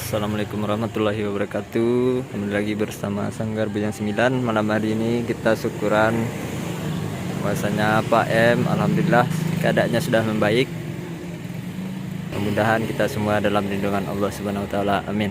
Assalamualaikum warahmatullahi wabarakatuh. Kembali lagi bersama Sanggar Bujang 9. Malam hari ini kita syukuran bahwasanya Pak M alhamdulillah keadaannya sudah membaik. Mudah-mudahan kita semua dalam lindungan Allah Subhanahu wa taala. Amin.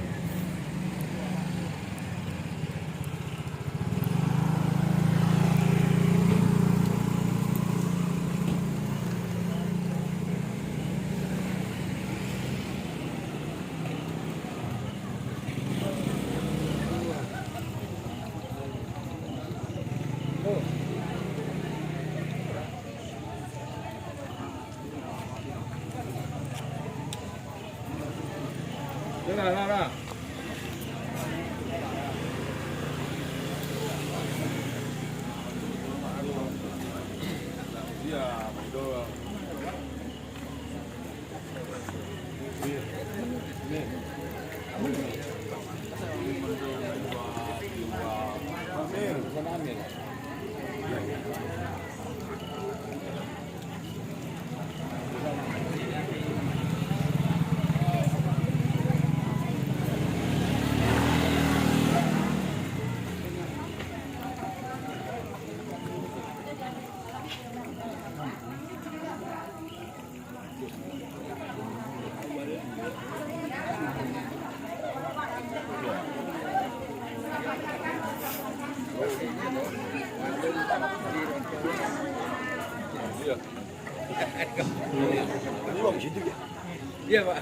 Iya Pak.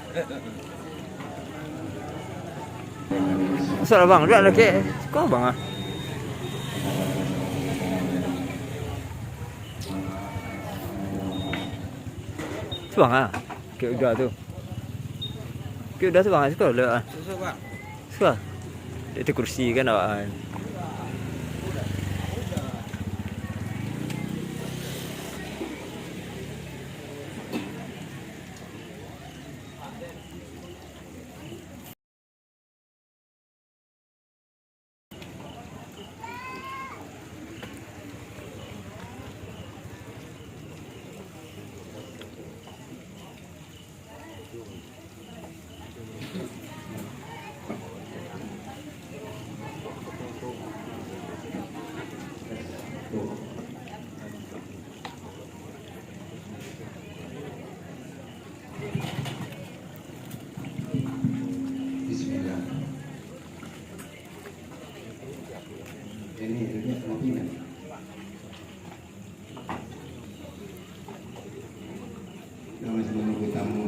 Salah bang, udah lagi. Kok bang ah? Itu bang ah. Kayak udah tuh. Kayak udah tuh bang, itu udah. Susu Pak. Sudah. Itu kursi kan awak. Bismillah. Ini kopi kan? Kita masih menunggu tamu.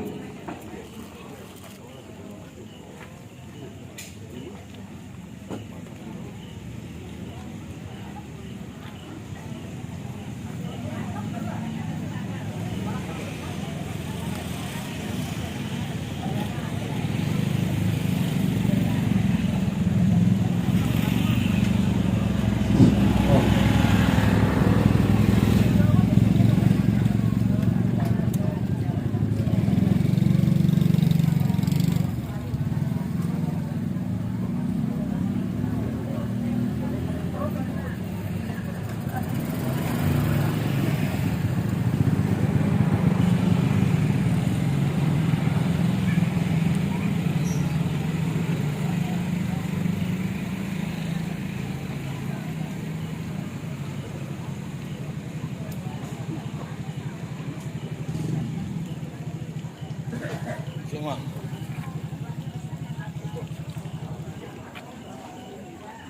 Semua.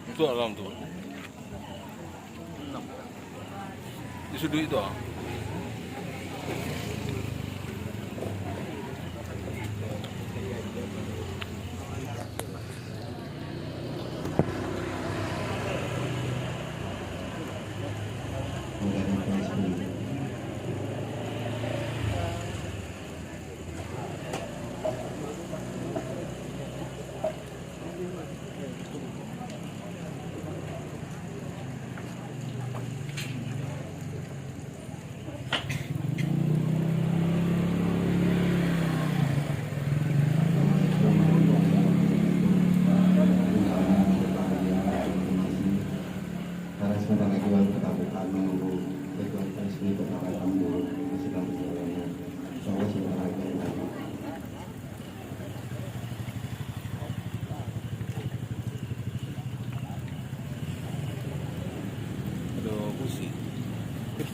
Itu alam tuh. Di sudut itu ah.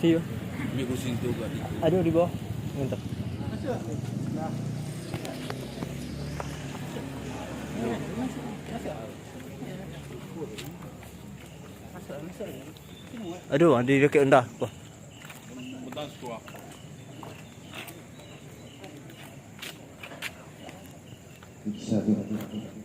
kursi. Ambil kursi tu kat situ. Ada di bawah. Mantap. Aduh, ada dekat rendah. Wah. Petang sekolah. Satu.